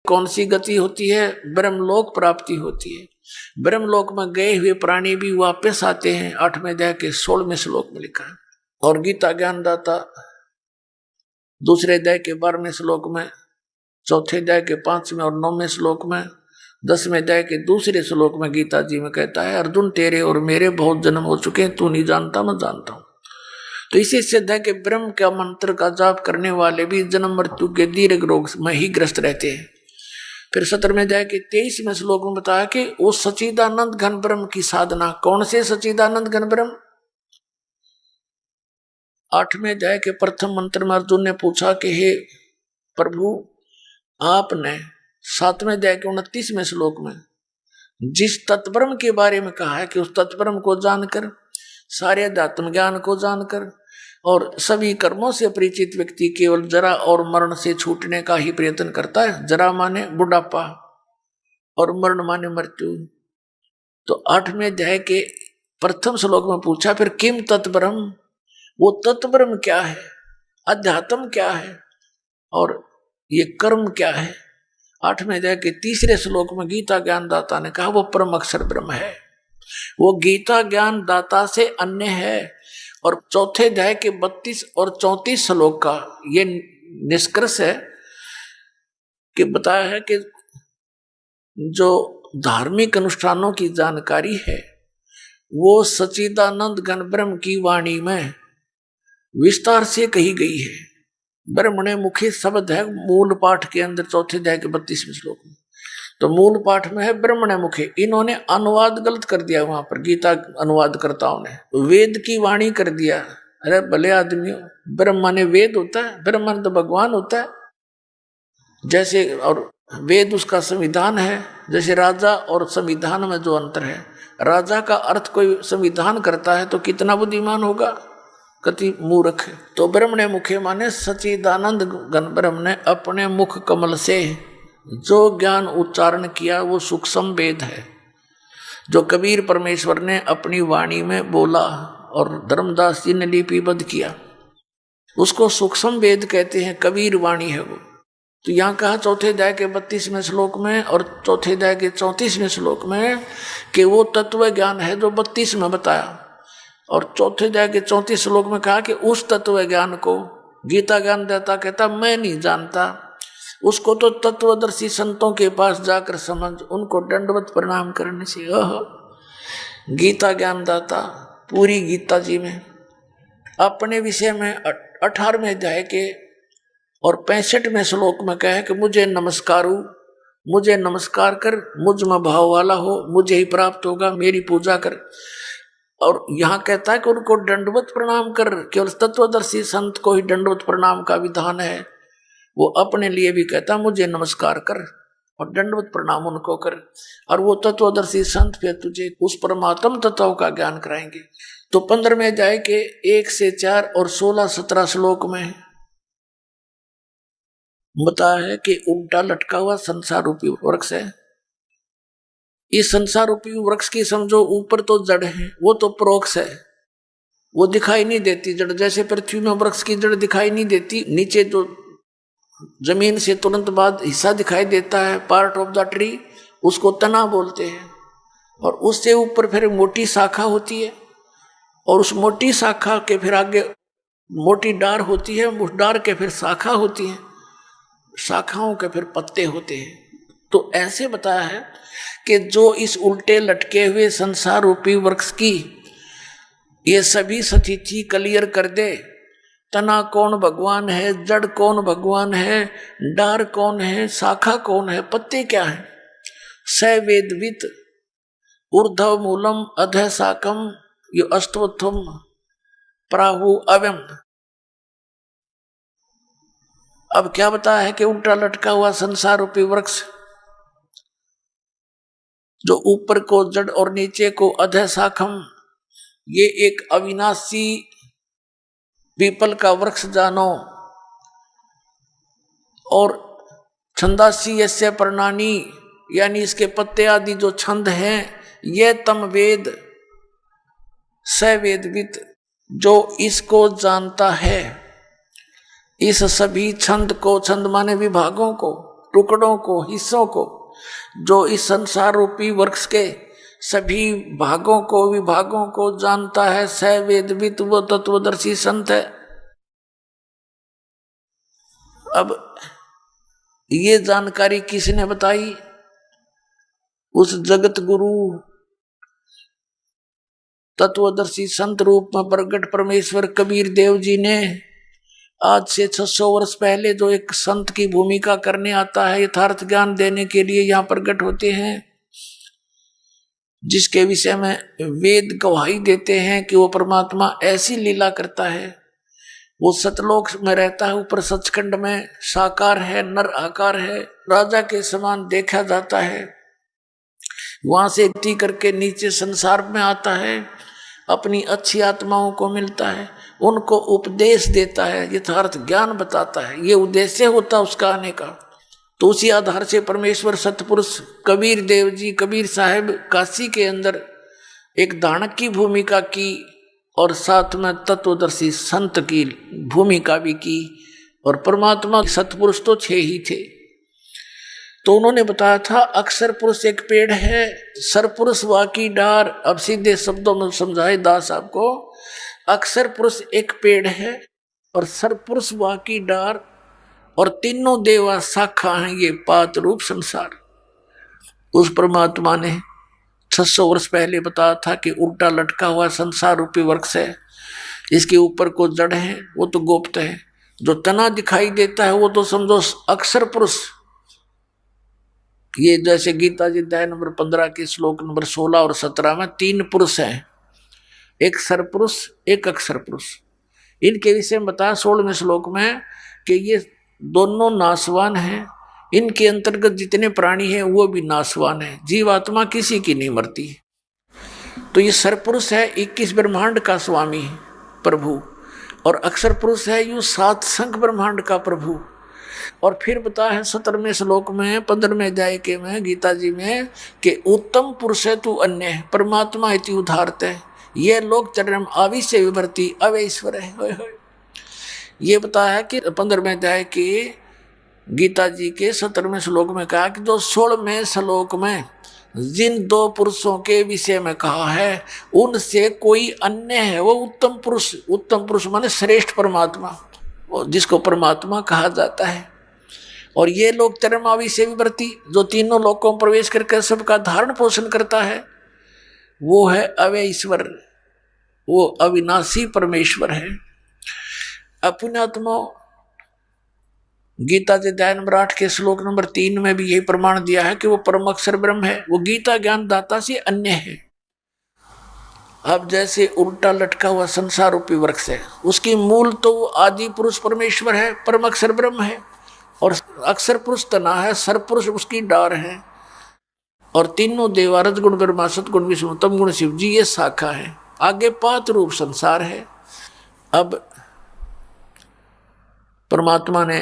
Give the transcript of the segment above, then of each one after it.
कौन सी गति होती है? ब्रह्मलोक प्राप्ति होती है। ब्रह्मलोक में गए हुए प्राणी भी वापस आते हैं, 8वें अध्याय के 16वें श्लोक में लिखा है। और गीता ज्ञानदाता दूसरे अध्याय के 12वें श्लोक में, चौथे अध्याय के 5वें और 9वें श्लोक में, 10वें अध्याय के दूसरे श्लोक में गीता जी में कहता है, अर्जुन तेरे और मेरे बहुत जन्म हो चुके हैं, तू नहीं जानता मैं जानता हूं। तो इसी सिद्ध है कि ब्रह्म का मंत्र का जाप करने वाले भी जन्म मृत्यु के दीर्घ रोग में ही ग्रस्त रहते हैं। फिर 17वें अध्याय के 23वें श्लोक में बताया कि वो सच्चिदानंद घन ब्रह्म की साधना। कौन से सच्चिदानंद घन ब्रह्म? 8वें अध्याय के प्रथम मंत्र में अर्जुन ने पूछा कि हे प्रभु, आपने 7वें अध्याय के 29वें श्लोक में जिस तत्ब्रह्म के बारे में कहा है कि उस तत्ब्रह्म को जानकर, सारे अध्यात्म ज्ञान को जानकर और सभी कर्मों से परिचित व्यक्ति केवल जरा और मरण से छूटने का ही प्रयत्न करता है। जरा माने बुढ़ापा और मरण माने मृत्यु। तो 8वें अध्याय के प्रथम श्लोक में पूछा, फिर किम तत्ब्रह्म, वो तत्ब्रह्म क्या है, अध्यात्म क्या है और ये कर्म क्या है? 8वें अध्याय के 3 श्लोक में गीता ज्ञानदाता ने कहा वो परम अक्षर ब्रह्म है, वो गीता ज्ञान दाता से अन्य है। और चौथे अध्याय के 32 और 34 श्लोक का ये निष्कर्ष है कि बताया है कि जो धार्मिक अनुष्ठानों की जानकारी है वो सच्चिदानंद घन ब्रह्म की वाणी में विस्तार से कही गई है। ब्रह्मणे मुखे शब्द है मूल पाठ के अंदर, चौथे अध्याय के 32वें श्लोक में। तो मूल पाठ में है ब्रह्मणे मुखे। इन्होंने अनुवाद गलत कर दिया, वहां पर गीता अनुवादकर्ताओं ने वेद की वाणी कर दिया। अरे भले आदमियों, ब्रह्म माने वेद होता है, ब्रह्म माने तो भगवान होता है जैसे, और वेद उसका संविधान है। जैसे राजा और संविधान में जो अंतर है, राजा का अर्थ कोई संविधान करता है तो कितना बुद्धिमान होगा, कति मूर्ख है। तो ब्रह्मणे मुखे माने सच्चिदानंद घन ब्रह्म ने अपने मुख कमल से जो ज्ञान उच्चारण किया वो सूक्ष्म वेद है, जो कबीर परमेश्वर ने अपनी वाणी में बोला और धर्मदास जी ने लिपिबद्ध किया, उसको सूक्ष्म वेद कहते हैं, कबीर वाणी है वो। तो यहाँ कहा चौथे अध्याय के 32वें श्लोक में और चौथे अध्याय के 34वें श्लोक में कि वो तत्व ज्ञान है जो 32 में बताया, और चौथे अध्याय के 34 श्लोक में कहा कि उस तत्व ज्ञान को गीता ज्ञानदाता कहता मैं नहीं जानता, उसको तो तत्वदर्शी संतों के पास जाकर समझ, उनको दंडवत प्रणाम करने से। गीता ज्ञानदाता पूरी गीता जी में अपने विषय में 18वें अध्याय के और 65वें श्लोक में कहे कि मुझे नमस्कारु, मुझे नमस्कार कर, मुझ में भाव वाला हो, मुझे ही प्राप्त होगा, मेरी पूजा कर। और यहाँ कहता है कि उनको दंडवत प्रणाम कर, केवल तत्वदर्शी संत को ही दंडवत प्रणाम का विधान है। वो अपने लिए भी कहता मुझे नमस्कार कर और दंडवत प्रणाम उनको कर, और वो तत्वदर्शी संत फिर तुझे उस परमात्म तत्व का ज्ञान कराएंगे। तो 15वें अध्याय के 1 से 4 और 16-17 श्लोक में बताया है कि उल्टा लटका हुआ संसार रूपी वृक्ष है। इस संसार रूपी वृक्ष की समझो ऊपर तो जड़ है, वो तो परोक्ष है, वो दिखाई नहीं देती जड़। जैसे पृथ्वी में वृक्ष की जड़ दिखाई नहीं देती, नीचे जो जमीन से तुरंत बाद हिस्सा दिखाई देता है, पार्ट ऑफ द ट्री, उसको तना बोलते हैं। और उससे ऊपर फिर मोटी शाखा होती है, और उस मोटी शाखा के फिर आगे मोटी डार होती है, उस डार के फिर शाखा होती है, शाखाओं के फिर पत्ते होते हैं। तो ऐसे बताया है कि जो इस उल्टे लटके हुए संसार रूपी वृक्ष की ये सभी स्थिति क्लियर कर दे, तना कौन भगवान है, जड़ कौन भगवान है, डार कौन है, शाखा कौन है, पत्ते क्या है, स वेदवित ऊर्ध्व मूलम अधः शाकम यो अस्तवत्वम प्राहु अव्यम। अब क्या बताया है कि उल्टा लटका हुआ संसार रूपी वृक्ष, जो ऊपर को जड़ और नीचे को अधः शाखम, ये एक अविनाशी पीपल का वृक्ष जानो, और छंदासी यस्य पर्णानी, यानी इसके पत्ते आदि जो छंद हैं, ये तम वेद स वेदवित, जो इसको जानता है, इस सभी छंद को, छंद माने विभागों को, टुकड़ों को, हिस्सों को, जो इस संसार रूपी वृक्ष के सभी भागों को, विभागों को जानता है, स वेदवित, वो तत्वदर्शी संत है। अब ये जानकारी किसने बताई? उस जगत गुरु तत्वदर्शी संत रूप में प्रकट परमेश्वर कबीर देव जी ने आज से 600 वर्ष पहले जो एक संत की भूमिका करने आता है, यथार्थ ज्ञान देने के लिए यहाँ प्रकट होते हैं, जिसके विषय में वेद गवाही देते हैं कि वो परमात्मा ऐसी लीला करता है। वो सतलोक में रहता है, ऊपर सचखंड में साकार है, नर आकार है, राजा के समान देखा जाता है। वहां से गति करके नीचे संसार में आता है, अपनी अच्छी आत्माओं को मिलता है, उनको उपदेश देता है, यथार्थ ज्ञान बताता है। ये उद्देश्य होता उसका आने का। तो उसी आधार से परमेश्वर सतपुरुष कबीर देव जी, कबीर साहब काशी के अंदर एक दानक की भूमिका की और साथ में तत्वदर्शी संत की भूमिका भी की। और परमात्मा सतपुरुष तो 6 ही थे। तो उन्होंने बताया था अक्षर पुरुष एक पेड़ है, सरपुरुष वाकी डार। अब सीधे शब्दों में समझाए दास आपको, अक्षर पुरुष एक पेड़ है और सरपुरुष वाकी डार, और तीनों देवा शाखा हैं ये पात रूप संसार। उस परमात्मा ने 600 वर्ष पहले बताया था कि उल्टा लटका हुआ संसार रूपी वृक्ष है, इसके ऊपर को जड़ है, वो तो गुप्त है। जो तना दिखाई देता है वो तो समझो अक्षर पुरुष। ये जैसे गीता जी अध्याय नंबर 15 के श्लोक नंबर 16 और 17 में 3 पुरुष हैं, एक सरपुरुष, एक अक्षर पुरुष। इनके विषय में बताया 16वें श्लोक में कि ये दोनों नाशवान हैं। इनके अंतर्गत जितने प्राणी हैं वो भी नाशवान है, जीवात्मा किसी की नहीं मरती। तो ये सरपुरुष है 21 ब्रह्मांड का स्वामी प्रभु, और अक्षर पुरुष है यूं 7 संख ब्रह्मांड का प्रभु। और फिर बताया है 17वें श्लोक में 15वें अध्याय के में गीता जी में कि उत्तम पुरुष है तू अन्य है, परमात्मा इति उदारत है, ये लोग चरम आविश्य विभर्ति अवैश्वर है। ये बताया है कि 15वें अध्याय के गीता जी के 17वें श्लोक में कहा कि जो 16वें श्लोक में जिन 2 पुरुषों के विषय में कहा है उनसे कोई अन्य है, वो उत्तम पुरुष। उत्तम पुरुष माने श्रेष्ठ परमात्मा, जिसको परमात्मा कहा जाता है। और ये लोग चरमावी से विवर्ती, जो तीनों लोकों में प्रवेश करके सबका धारण पोषण करता है, वो है अव्यय ईश्वर, वो अविनाशी परमेश्वर है। पुण्यात्मा गीता के अध्याय नंबर 8 के श्लोक नंबर 3 में भी यही प्रमाण दिया है कि वो परम अक्षर ब्रह्म है, वो गीता ज्ञान दाता से अन्य है। अब जैसे उल्टा लटका हुआ संसार रूपी वृक्ष है, उसकी मूल तो आदि पुरुष परमेश्वर है, परम अक्षर ब्रह्म है, और अक्षर पुरुष तना है, सरपुरुष उसकी डार है, और तीनों देवा रजगुण ब्रह्मा सतगुण विष्णु तम गुण शिव जी ये शाखा है। आगे पात रूप संसार है। अब परमात्मा ने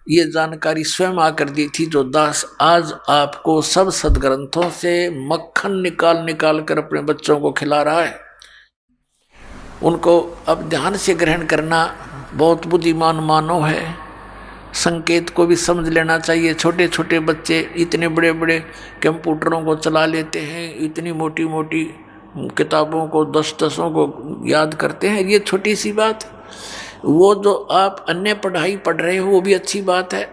ये जानकारी स्वयं आकर दी थी, जो दास आज आपको सब सदग्रंथों से मक्खन निकाल निकाल कर अपने बच्चों को खिला रहा है। उनको अब ध्यान से ग्रहण करना बहुत बुद्धिमान मानव है। संकेत को भी समझ लेना चाहिए। छोटे छोटे बच्चे इतने बड़े बड़े कंप्यूटरों को चला लेते हैं, इतनी मोटी मोटी किताबों को 10-10 को याद करते हैं, ये छोटी सी बात। वो जो आप अन्य पढ़ाई पढ़ रहे हो वो भी अच्छी बात है,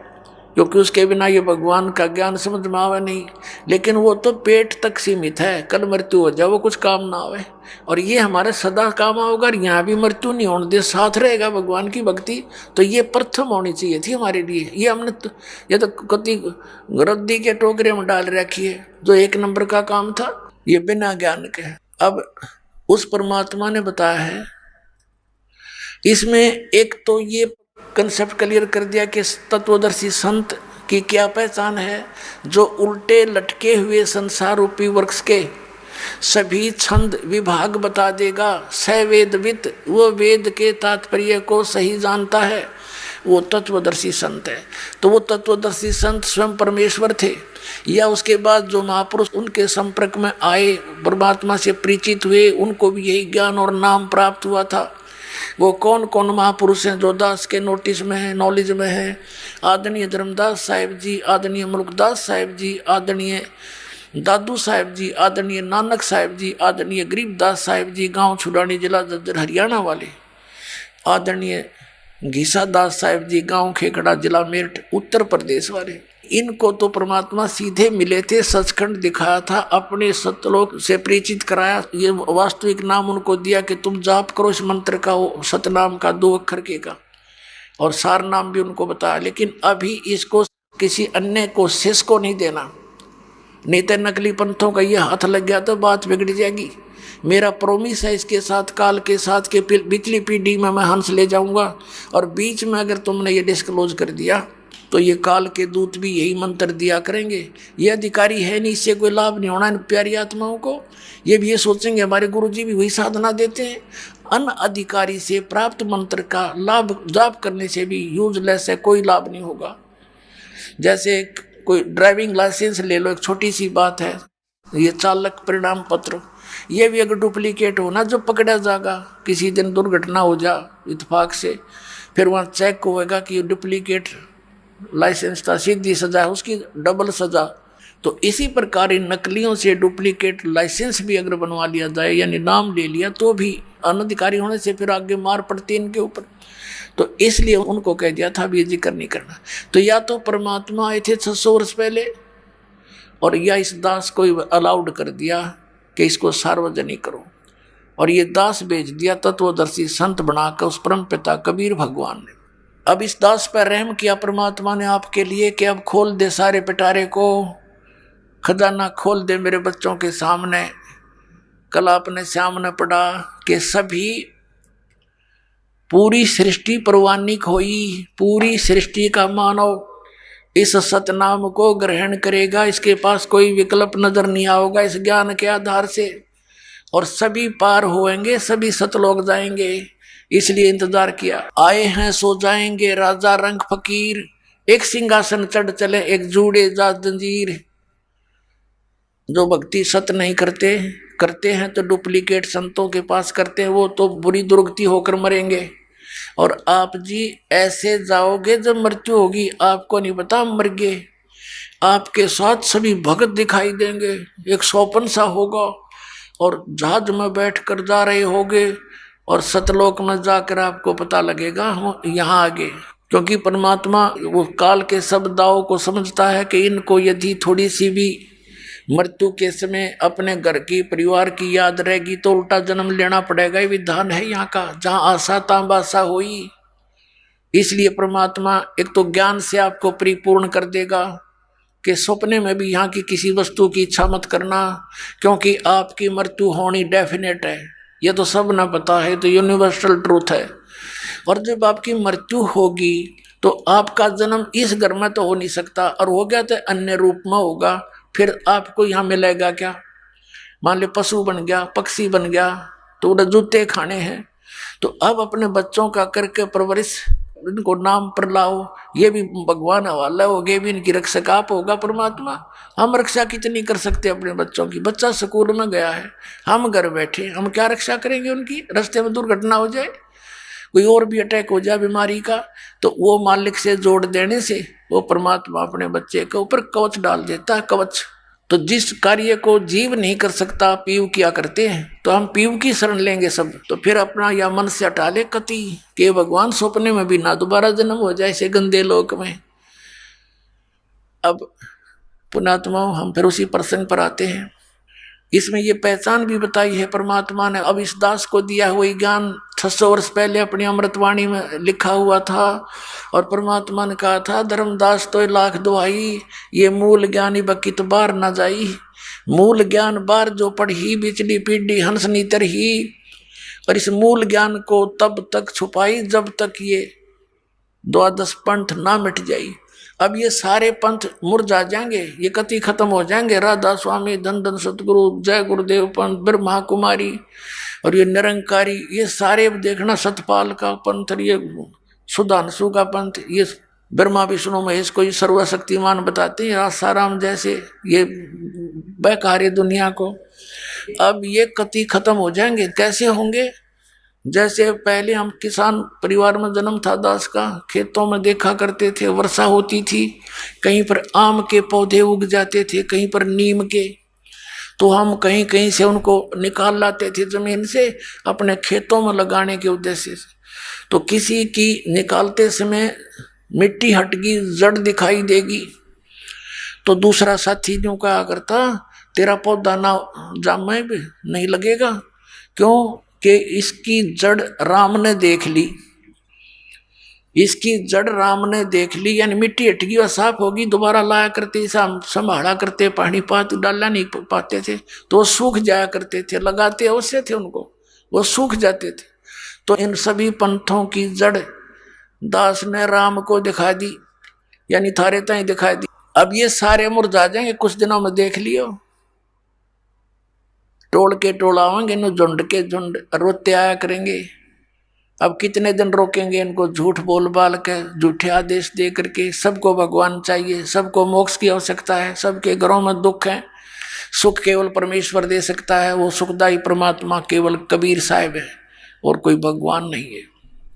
क्योंकि उसके बिना ये भगवान का ज्ञान समझ में आवे नहीं। लेकिन वो तो पेट तक सीमित है, कल मृत्यु हो जाए वो कुछ काम ना आवे। और ये हमारे सदा काम आओगे, यहाँ भी मृत्यु नहीं होने दे, साथ रहेगा भगवान की भक्ति। तो ये प्रथम होनी चाहिए थी हमारे लिए। ये हमने ये तो कति रद्दी के टोकरे में डाल रखी है, जो 1 नंबर का काम था, ये बिना ज्ञान के। अब उस परमात्मा ने बताया है इसमें एक तो ये कंसेप्ट क्लियर कर दिया कि तत्वदर्शी संत की क्या पहचान है, जो उल्टे लटके हुए संसार रूपी वृक्ष के सभी छंद विभाग बता देगा। सवेदवित, वो वेद के तात्पर्य को सही जानता है, वो तत्वदर्शी संत है। तो वो तत्वदर्शी संत स्वयं परमेश्वर थे, या उसके बाद जो महापुरुष उनके संपर्क में आए, परमात्मा से परिचित हुए, उनको भी यही ज्ञान और नाम प्राप्त हुआ था। वो कौन कौन महापुरुष हैं जो दास के नोटिस में है, नॉलेज में है। आदरणीय धर्मदास साहिब जी, आदरणीय मुल्कदास साहिब जी, आदरणीय दादू साहिब जी, आदरणीय नानक साहिब जी, आदरणीय गरीबदास साहिब जी, गांव छुड़ानी, जिला जज्जर हरियाणा वाले, आदरणीय घीसा दास साहिब जी, गांव खेखड़ा, जिला मेरठ उत्तर प्रदेश वाले। इनको तो परमात्मा सीधे मिले थे, सचखंड दिखाया था, अपने सतलोक से परिचित कराया। ये वास्तविक नाम उनको दिया कि तुम जाप करो इस मंत्र का, सतनाम का 2 अक्षर के का, और सार नाम भी उनको बताया। लेकिन अभी इसको किसी अन्य को शिष्य को नहीं देना, नहीं तो नकली पंथों का ये हाथ लग गया तो बात बिगड़ जाएगी। मेरा प्रोमिस है इसके साथ, काल के साथ, के पिछली पीढ़ी में मैं हंस ले जाऊंगा, और बीच में अगर तुमने ये डिस्क्लोज कर दिया तो ये काल के दूत भी यही मंत्र दिया करेंगे। ये अधिकारी है नहीं, इससे कोई लाभ नहीं होना इन प्यारी आत्माओं को। ये भी ये सोचेंगे हमारे गुरुजी भी वही साधना देते हैं। अन अधिकारी से प्राप्त मंत्र का लाभ जाप करने से भी यूजलेस है, कोई लाभ नहीं होगा। जैसे कोई ड्राइविंग लाइसेंस ले लो, एक छोटी सी बात है, ये चालक परिणाम पत्र, ये भी अगर डुप्लीकेट हो ना, जो पकड़ा जाएगा, किसी दिन दुर्घटना हो जा इत्तेफाक से, फिर वहाँ चेक होएगा कि डुप्लीकेट लाइसेंस था, सीधी सजा है उसकी, डबल सजा। तो इसी प्रकार इन नकलियों से डुप्लीकेट लाइसेंस भी अगर बनवा लिया जाए, यानी नाम ले लिया, तो भी अनधिकारी होने से फिर आगे मार पड़ती है इनके ऊपर। तो इसलिए उनको कह दिया था भी जिक्र नहीं करना। तो या तो परमात्मा आए थे 600 वर्ष पहले, और या इस दास को अलाउड कर दिया कि इसको सार्वजनिक करो, और ये दास भेज दिया तत्वदर्शी संत बनाकर उस परम पिता कबीर भगवान ने। अब इस दास पर रहम किया परमात्मा ने आपके लिए कि अब खोल दे सारे पिटारे को, खजाना खोल दे मेरे बच्चों के सामने। कल आपने सामने पढ़ा कि सभी पूरी सृष्टि परवानिक होई, पूरी सृष्टि का मानव इस सतनाम को ग्रहण करेगा, इसके पास कोई विकल्प नजर नहीं आओगा इस ज्ञान के आधार से, और सभी पार होएंगे, सभी सतलोक जाएंगे। इसलिए इंतजार किया, आए हैं सो जाएंगे राजा रंग फकीर, एक सिंहासन चढ़ चले एक जूड़े जा जंजीर। जो भक्ति सत नहीं करते हैं तो डुप्लीकेट संतों के पास करते हैं, वो तो बुरी दुर्गति होकर मरेंगे। और आप जी ऐसे जाओगे जब मृत्यु होगी, आपको नहीं पता मर गए, आपके साथ सभी भगत दिखाई देंगे, एक स्वप्न सा होगा, और जहाज में बैठ कर जा रहे होगे, और सतलोक में जाकर आपको पता लगेगा हम यहाँ आगे। क्योंकि परमात्मा वो काल के सब दावों को समझता है कि इनको यदि थोड़ी सी भी मृत्यु के समय अपने घर की परिवार की याद रहेगी तो उल्टा जन्म लेना पड़ेगा। ये विधान है यहाँ का, जहाँ आशा तां बासा होई। इसलिए परमात्मा एक तो ज्ञान से आपको परिपूर्ण कर देगा कि सपने में भी यहाँ की किसी वस्तु की इच्छा मत करना, क्योंकि आपकी मृत्यु होनी डेफिनेट है। ये तो सब ना पता है, तो यूनिवर्सल ट्रूथ है। और जब आपकी मृत्यु होगी तो आपका जन्म इस घर में तो हो नहीं सकता, और हो गया तो अन्य रूप में होगा। फिर आपको यहाँ मिलेगा क्या? मान लो पशु बन गया, पक्षी बन गया, तो उन्हें जूते खाने हैं। तो अब अपने बच्चों का करके परवरिश, इनको नाम पर लाओ, ये भी भगवान हवाला हो गए, भी इनकी रक्षक आप होगा परमात्मा। हम रक्षा कितनी कर सकते हैं अपने बच्चों की? बच्चा स्कूल में गया है, हम घर बैठे, हम क्या रक्षा करेंगे उनकी? रास्ते में दुर्घटना हो जाए, कोई और भी अटैक हो जाए बीमारी का, तो वो मालिक से जोड़ देने से वो परमात्मा अपने बच्चे के ऊपर कवच डाल देता है, कवच। तो जिस कार्य को जीव नहीं कर सकता पीव किया करते हैं, तो हम पीव की शरण लेंगे सब। तो फिर अपना या मन से हटा ले कति के भगवान सपने में भी ना दोबारा जन्म हो जाए ऐसे गंदे लोक में। अब पुणात्मा हम फिर उसी प्रसंग पर आते हैं। इसमें ये पहचान भी बताई है परमात्मा ने। अब इस दास को दिया हुआ ज्ञान 600 वर्ष पहले अपनी अमृतवाणी में लिखा हुआ था, और परमात्मा ने कहा था धर्मदास तो लाख दुहाई, ये मूल ज्ञानी बकित बार न जाई। मूल ज्ञान बार जो पढ़ी बिचली पीढ़ी हंस नीतर ही, और इस मूल ज्ञान को तब तक छुपाई जब तक ये द्वादश पंथ ना मिट जाई। अब ये सारे पंथ मुरझा जाएंगे, ये कति खत्म हो जाएंगे। राधा स्वामी, धन धन सतगुरु, जय गुरुदेव पंथ, ब्रह्मा कुमारी और ये निरंकारी, ये सारे देखना सतपाल का पंथ, ये सुधांशु का पंथ, ये ब्रह्मा विष्णु महेश को ये सर्वशक्तिमान बताते हैं, आसाराम जैसे ये बहकारे दुनिया को। अब ये कति खत्म हो जाएंगे। कैसे होंगे? जैसे पहले हम किसान परिवार में जन्म था दास का, खेतों में देखा करते थे, वर्षा होती थी, कहीं पर आम के पौधे उग जाते थे, कहीं पर नीम के, तो हम कहीं कहीं से उनको निकाल लाते थे जमीन से अपने खेतों में लगाने के उद्देश्य से। तो किसी की निकालते समय मिट्टी हटगी, जड़ दिखाई देगी, तो दूसरा साथी यूं कहा करता, तेरा पौधा ना जामे भी नहीं लगेगा, क्यों कि इसकी जड़ राम ने देख ली, इसकी जड़ राम ने देख ली, यानी मिट्टी हटगी और साफ होगी, दोबारा लाया करते, संभाला करते, पानी पात डालना नहीं पाते थे, तो वो सूख जाया करते थे, लगाते अवश्य थे उनको, वो सूख जाते थे। तो इन सभी पंथों की जड़ दास ने राम को दिखा दी, यानी थारे ताई दिखा दी। अब ये सारे मुरझा जाएंगे, कुछ दिनों में देख लियो, टोल के टोल आवेंगे, नो झुंड के झुंड रोते आया करेंगे। अब कितने दिन रोकेंगे इनको, झूठ बोल बाल के, झूठे आदेश दे करके। सबको भगवान चाहिए, सबको मोक्ष की आवश्यकता है, सबके घरों में दुख है, सुख केवल परमेश्वर दे सकता है, वो सुखदायी परमात्मा केवल कबीर साहिब है और कोई भगवान नहीं है।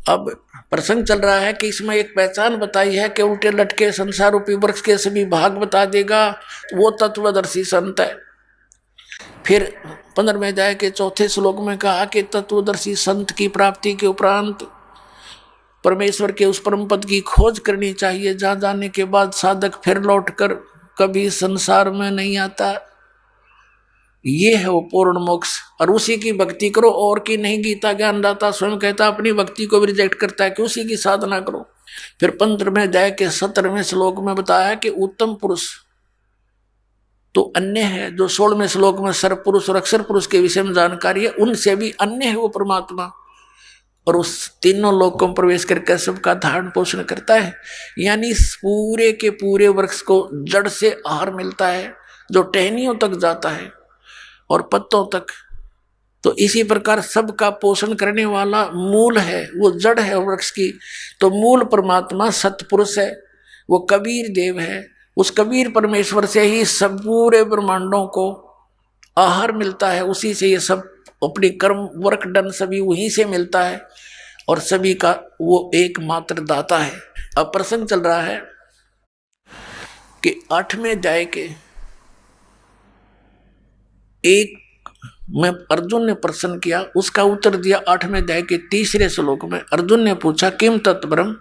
अब प्रसंग चल रहा है कि इसमें एक पहचान बताई है कि उल्टे लटके संसार रूपी वृक्ष के सभी भाग बता देगा, वो तत्वदर्शी संत है। फिर 15वें अध्याय के 4थे श्लोक में कहा कि तत्वदर्शी संत की प्राप्ति के उपरांत परमेश्वर के उस परम पद की खोज करनी चाहिए, जहां जाने के बाद साधक फिर लौटकर कभी संसार में नहीं आता। ये है वो पूर्ण मोक्ष, और उसी की भक्ति करो, और की नहीं। गीता ज्ञानदाता स्वयं कहता अपनी भक्ति को भी रिजेक्ट करता है कि उसी की साधना करो। फिर 15वें अध्याय के 17वें श्लोक में बताया कि उत्तम पुरुष तो अन्य है, जो 16वें श्लोक में सर्व पुरुष और अक्षर पुरुष के विषय में जानकारी है, उनसे भी अन्य है वो परमात्मा, और उस तीनों लोकों में प्रवेश करके सबका धारण पोषण करता है। यानी पूरे के पूरे वृक्ष को जड़ से आहार मिलता है, जो टहनियों तक जाता है और पत्तों तक। तो इसी प्रकार सबका पोषण करने वाला मूल है, वो जड़ है वृक्ष की। तो मूल परमात्मा सतपुरुष है, वो कबीर देव है। उस कबीर परमेश्वर से ही सब पूरे ब्रह्मांडों को आहार मिलता है, उसी से ये सब अपनी कर्म वर्क डन सभी वहीं से मिलता है, और सभी का वो एकमात्र दाता है। अब प्रसंग चल रहा है कि 8वें अध्याय के एक में अर्जुन ने प्रश्न किया, उसका उत्तर दिया 8वें अध्याय के 3रे श्लोक में। अर्जुन ने पूछा किम तत्ब्रह्म,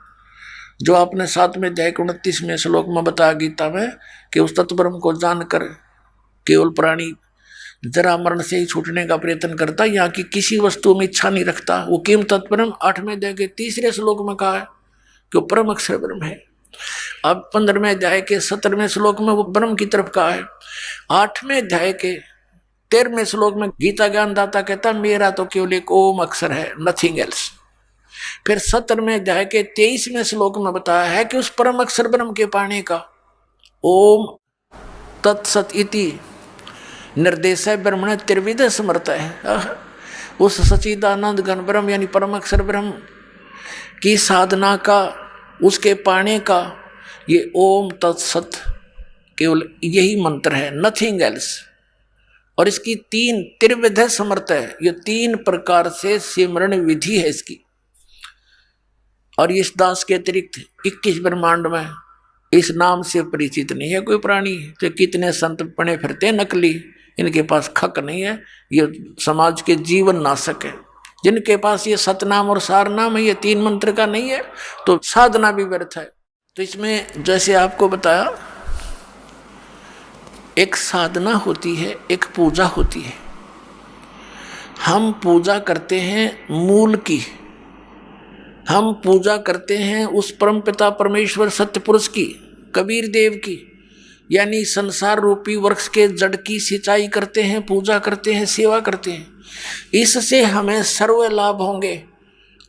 जो आपने 7वें अध्याय के 29वें श्लोक में बताया गीता में कि उस तत्ब्रह्म को जानकर केवल प्राणी जरा मरण से ही छूटने का प्रयत्न करता, यहाँ की किसी वस्तु में इच्छा नहीं रखता। वो किम तत्ब्रह्म 8वें अध्याय के 3रे श्लोक में कहा है कि वो परम अक्षर ब्रह्म है। अब 15वें अध्याय के 17वें श्लोक में वो ब्रह्म की तरफ कहा है। 8वें अध्याय के 13वें श्लोक में गीता ज्ञानदाता कहता मेरा तो केवल एक ओम अक्षर है, नथिंग एल्स। फिर 17वें अध्याय के 23वें श्लोक में बताया है कि उस परम अक्षर ब्रह्म के पाने का ओम तत्सत इति निर्देश ब्रह्मण त्रिविध समर्थ है। उस सच्चिदानंद घन ब्रह्म यानी परम अक्षर ब्रह्म की साधना का, उसके पाने का ये ओम तत्सत केवल यही मंत्र है, नथिंग एल्स। और इसकी 3 त्रिविध समर्थ है, ये 3 प्रकार से सिमरण विधि है इसकी। और इस दास के अतिरिक्त 21 ब्रह्मांड में इस नाम से परिचित नहीं है कोई प्राणी। तो कितने संत पड़े फिरते नकली, इनके पास खक नहीं है, ये समाज के जीवन नाशक है। जिनके पास ये सतनाम और सार नाम है, ये 3 मंत्र का नहीं है, तो साधना भी व्यर्थ है। तो इसमें जैसे आपको बताया, एक साधना होती है, एक पूजा होती है। हम पूजा करते हैं मूल की, हम पूजा करते हैं उस परम पिता परमेश्वर सत्य पुरुष की, कबीर देव की, यानी संसार रूपी वृक्ष के जड़ की सिंचाई करते हैं, पूजा करते हैं, सेवा करते हैं। इससे हमें सर्व लाभ होंगे।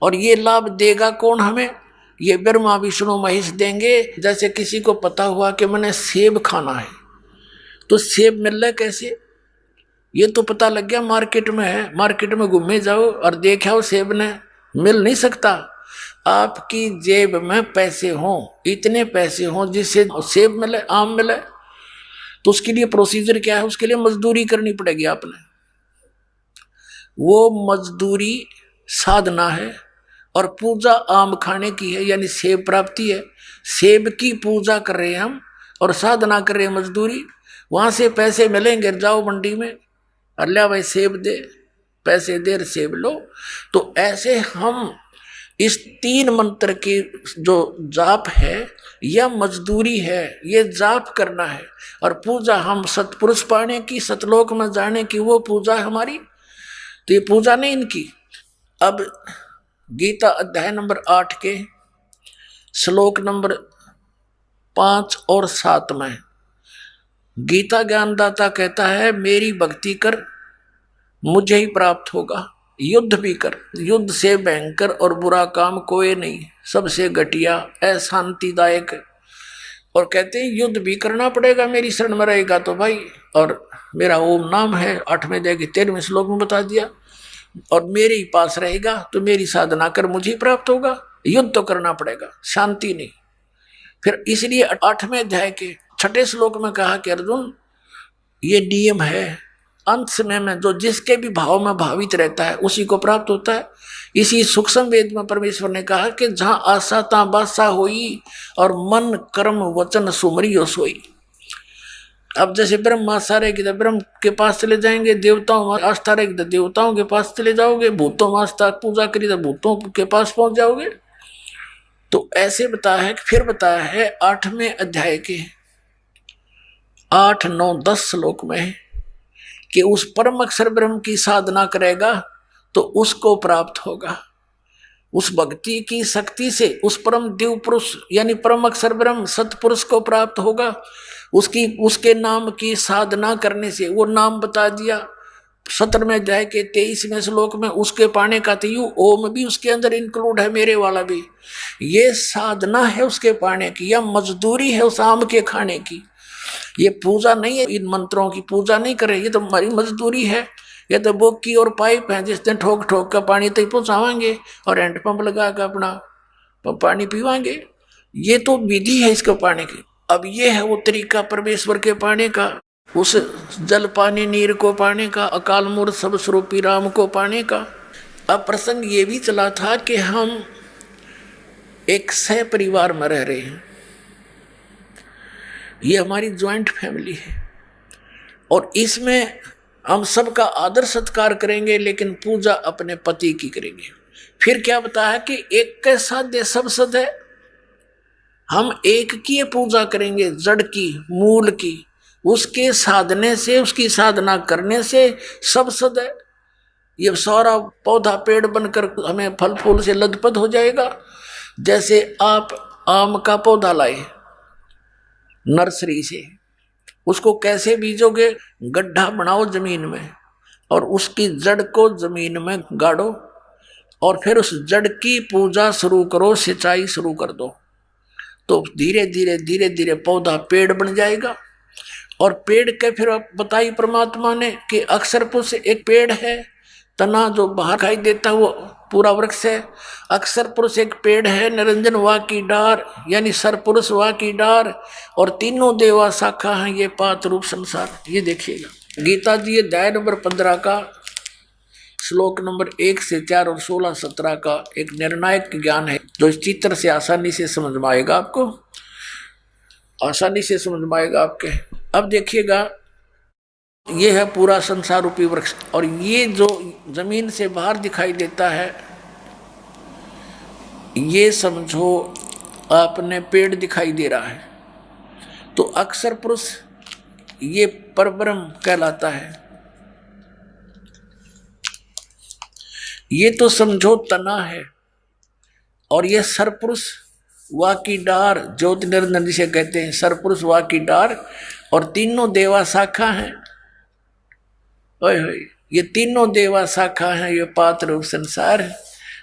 और ये लाभ देगा कौन हमें? ये ब्रह्मा विष्णु महेश देंगे। जैसे किसी को पता हुआ कि मैंने सेब खाना है, तो सेब मिल रहा है कैसे? ये तो पता लग गया मार्केट में है, मार्केट में घूमे जाओ और देखा सेब ने, मिल नहीं सकता। आपकी जेब में पैसे हों, इतने पैसे हों जिससे सेब मिले, आम मिले, तो उसके लिए प्रोसीजर क्या है? उसके लिए मजदूरी करनी पड़ेगी आपने। वो मजदूरी साधना है, और पूजा आम खाने की है, यानी सेब प्राप्ति है। सेब की पूजा कर रहे हैं हम, और साधना कर रहे हैं मजदूरी। वहां से पैसे मिलेंगे, जाओ मंडी में, अल्लाह भाई सेब दे, पैसे दे सेब लो। तो ऐसे हम इस 3 मंत्र की जो जाप है या मजदूरी है, ये जाप करना है। और पूजा हम सतपुरुष पाने की, सतलोक में जाने की, वो पूजा है हमारी। तो ये पूजा नहीं इनकी। अब गीता अध्याय नंबर 8 के श्लोक नंबर 5 और 7 में गीता ज्ञानदाता कहता है, मेरी भक्ति कर मुझे ही प्राप्त होगा। युद्ध भी कर, युद्ध से भयंकर और बुरा काम कोई नहीं, सबसे घटिया अशांतिदायक। और कहते हैं युद्ध भी करना पड़ेगा, मेरी शरण में रहेगा तो भाई। और मेरा ओम नाम है, 8वें अध्याय के 13वें श्लोक में बता दिया। और मेरे ही पास रहेगा तो मेरी साधना कर मुझे ही प्राप्त होगा। युद्ध तो करना पड़ेगा, शांति नहीं। फिर इसलिए 8वें अध्याय के 6ठे श्लोक में कहा कि अर्जुन, ये नियम है, अंत समय में जो जिसके भी भाव में भावित रहता है उसी को प्राप्त होता है। इसी सूक्ष्म वेद में परमेश्वर ने कहा कि जहां आशा तहां बादशाह होई, और मन कर्म वचन सुमरियो सोई। अब जैसे ब्रह्म आस्था रहेगी तो ब्रह्म के पास चले जाएंगे, देवताओं में आस्था रहेगी तो देवताओं के पास चले जाओगे, भूतों में आस्था पूजा करी तो भूतों के पास पहुंच जाओगे। तो ऐसे बताया है। फिर बताया है 8वें अध्याय के 8, 9, 10 श्लोक में कि उस परम अक्षर ब्रह्म की साधना करेगा तो उसको प्राप्त होगा। उस भक्ति की शक्ति से उस परम दिव्य पुरुष यानी परम अक्षर ब्रह्म सतपुरुष को प्राप्त होगा। उसके नाम की साधना करने से, वो नाम बता दिया 17वें अध्याय के 23वें श्लोक में, उसके पाने का तो यू ओम भी उसके अंदर इंक्लूड है, मेरे वाला भी। ये साधना है उसके पाने की, या मजदूरी है उस आम के खाने की। ये पूजा नहीं है, इन मंत्रों की पूजा नहीं करे, ये तो हमारी मजदूरी है। ये तो बोक की और पाइप है, जिस दिन ठोक ठोक का पानी तक पहुंचावांगे और हैंड पंप लगा कर अपना पानी पीवांगे। ये तो विधि है इसको पाने की। अब ये है वो तरीका परमेश्वर के पाने का, उस जल पानी नीर को पाने का, अकाल मूर्त सब स्वरूपी राम को पाने का। अब प्रसंग ये भी चला था कि हम एक सह परिवार में रह रहे हैं, ये हमारी ज्वाइंट फैमिली है, और इसमें हम सबका आदर सत्कार करेंगे, लेकिन पूजा अपने पति की करेंगे। फिर क्या बताया कि एक के साथ सब सद है, हम एक की पूजा करेंगे, जड़ की, मूल की, उसके साधने से, उसकी साधना करने से सब सद है। ये सारा पौधा पेड़ बनकर हमें फल फूल से लदपद हो जाएगा। जैसे आप आम का पौधा लाए नर्सरी से, उसको कैसे बीजोगे? गड्ढा बनाओ जमीन में और उसकी जड़ को जमीन में गाड़ो, और फिर उस जड़ की पूजा शुरू करो, सिंचाई शुरू कर दो, तो धीरे धीरे धीरे धीरे पौधा पेड़ बन जाएगा। और पेड़ के फिर बताई परमात्मा ने कि अक्षर पुरुष एक पेड़ है, तना जो बाहर दिखाई देता है वो पूरा वृक्ष है। अक्षर पुरुष एक पेड़ है, निरंजन वा की डार यानी सरपुरुष वा की डार, और तीनों देवा शाखा हैं ये पात रूप संसार। ये देखिएगा गीता जी अध्याय नंबर 15 का श्लोक नंबर 1 से 4 और 16, 17 का एक निर्णायक ज्ञान है, जो इस चित्र से आसानी से समझ में आएगा, आपको आसानी से समझ में आएगा आपके। अब देखिएगा, ये है पूरा संसार रूपी वृक्ष, और ये जो जमीन से बाहर दिखाई देता है, ये समझो आपने पेड़ दिखाई दे रहा है। तो अक्षर पुरुष ये परब्रह्म कहलाता है। ये तो समझो तना है, और ये सरपुरुष वा की डार, ज्योति निरंजन जिसे कहते हैं, सरपुरुष वा की डार, और तीनों देवा शाखा हैं। ये तीनों देवा शाखा हैं, ये पात्र रूप संसार है।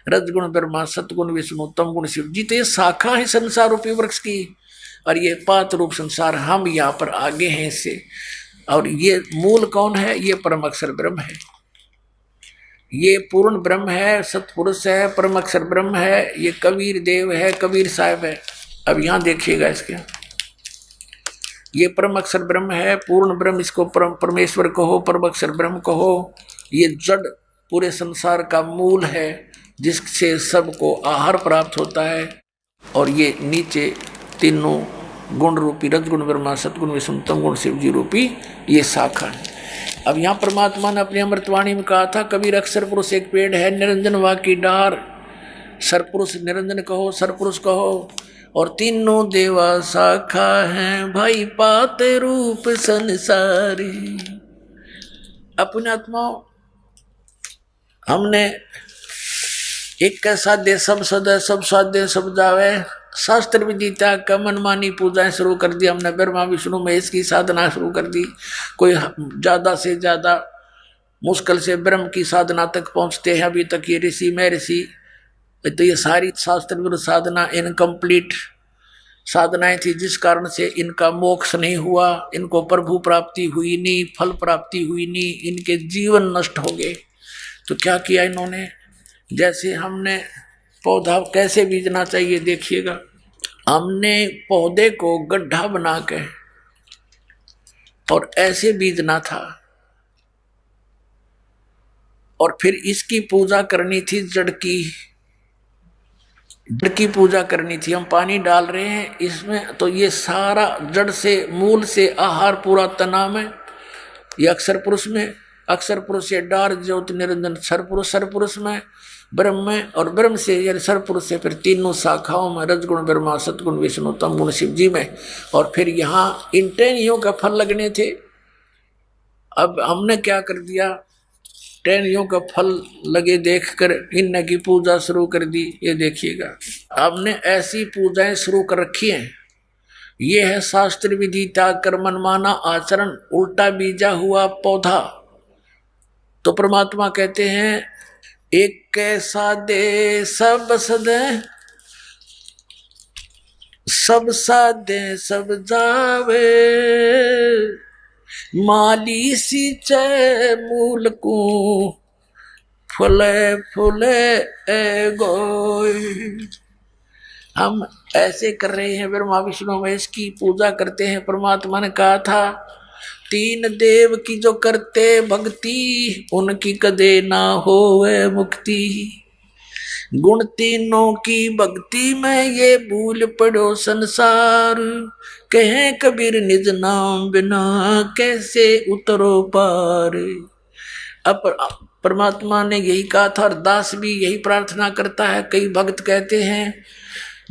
रजगुण ब्रह्मा, सतगुण विष्णु, तम गुण शिव जी, तो ये शाखा है संसार रूपी वृक्ष की, और ये पात्र रूप संसार, हम यहाँ पर आगे हैं इससे। और ये मूल कौन है? ये परम अक्षर ब्रह्म है, ये पूर्ण ब्रह्म है, सतपुरुष है, परम अक्षर ब्रह्म है, ये कबीर देव है, कबीर साहब है। अब यहाँ देखिएगा इसके, ये परम अक्षर ब्रह्म है, पूर्ण ब्रह्म, इसको परमेश्वर कहो, परम अक्षर ब्रह्म कहो। ये जड़ पूरे संसार का मूल है, जिससे सबको आहार प्राप्त होता है। और ये नीचे तीनों गुण रूपी रजगुण ब्रह्मा सतगुण विष्णु तम गुण शिव जी रूपी ये शाखा है। अब यहाँ परमात्मा ने अपनी अमृतवाणी में कहा था, कबीर अक्षर पुरुष एक पेड़ है, निरंजन वा की डार, सरपुरुष निरंजन कहो, सरपुरुष कहो, और तीनों देवा शाखा हैं, भाई पाते रूप संसारी। अपने आत्माओं, हमने एक कैसा दे सब सदै सब साधे सब जावे, शास्त्र विधि त्याग का मनमानी पूजाएं शुरू कर दी हमने, ब्रह्मा विष्णु महेश की साधना शुरू कर दी। कोई ज्यादा से ज्यादा मुश्किल से ब्रह्म की साधना तक पहुंचते हैं। अभी तक ये ऋषि मैं ऋषि, तो ये सारी शास्त्र विरुद्ध साधना इनकम्प्लीट साधनाएं थी, जिस कारण से इनका मोक्ष नहीं हुआ, इनको प्रभु प्राप्ति हुई नहीं, फल प्राप्ति हुई नहीं, इनके जीवन नष्ट हो गए। तो क्या किया इन्होंने, जैसे हमने पौधा कैसे बीजना चाहिए देखिएगा, हमने पौधे को गड्ढा बना के और ऐसे बीजना था, और फिर इसकी पूजा करनी थी, जड़ की पूजा करनी थी। हम पानी डाल रहे हैं इसमें, तो ये सारा जड़ से मूल से आहार पूरा तना में, ये अक्षर पुरुष में, अक्षर पुरुष से डार ज्योति निरंजन सरपुरुष में, ब्रह्म में, और ब्रह्म से यानी सरपुरुष से फिर तीनों शाखाओं में रजगुण ब्रह्मा सतगुण विष्णु तम गुण शिव जी में, और फिर यहाँ इन टहनियों का फल लगने थे। अब हमने क्या कर दिया, टहनियों का फल लगे देखकर इन की पूजा शुरू कर दी। ये देखिएगा, हमने ऐसी पूजाएं शुरू कर रखी हैं। ये है शास्त्र विधि त्याग कर मनमाना आचरण, उल्टा बीजा हुआ पौधा। तो परमात्मा कहते हैं, एक कैसा दे सब सदे, सब साधे सब जावे, माली सींचे मूल को, फले फूले ए गोई। हम ऐसे कर रहे हैं, ब्रह्मा विष्णु महेश की पूजा करते हैं। परमात्मा ने कहा था, तीन देव की जो करते भक्ति, उनकी कदे ना होवे मुक्ति। गुण तीनों की भक्ति में ये भूल पड़ो संसार, कहे कबीर निज नाम बिना कैसे उतरो पार। अब परमात्मा ने यही कहा था, और दास भी यही प्रार्थना करता है। कई भक्त कहते हैं,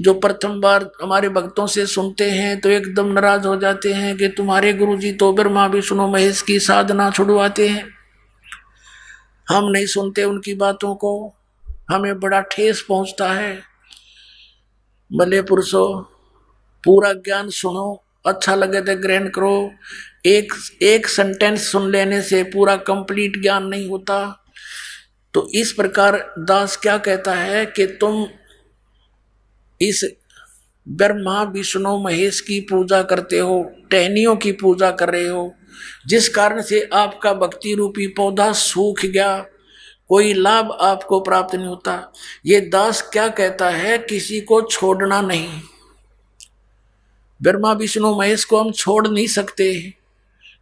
जो प्रथम बार हमारे भक्तों से सुनते हैं तो एकदम नाराज हो जाते हैं कि तुम्हारे गुरुजी तो ब्रह्मा विष्णु महेश की साधना छुड़वाते हैं, हम नहीं सुनते उनकी बातों को, हमें बड़ा ठेस पहुंचता है। भले पुरुषों, पूरा ज्ञान सुनो, अच्छा लगे तो ग्रहण करो। एक सेंटेंस सुन लेने से पूरा कंप्लीट ज्ञान नहीं होता। तो इस प्रकार दास क्या कहता है कि तुम इस ब्रह्मा विष्णु महेश की पूजा करते हो, टहनियों की पूजा कर रहे हो, जिस कारण से आपका भक्ति रूपी पौधा सूख गया, कोई लाभ आपको प्राप्त नहीं होता। ये दास क्या कहता है, किसी को छोड़ना नहीं। ब्रह्मा विष्णु महेश को हम छोड़ नहीं सकते,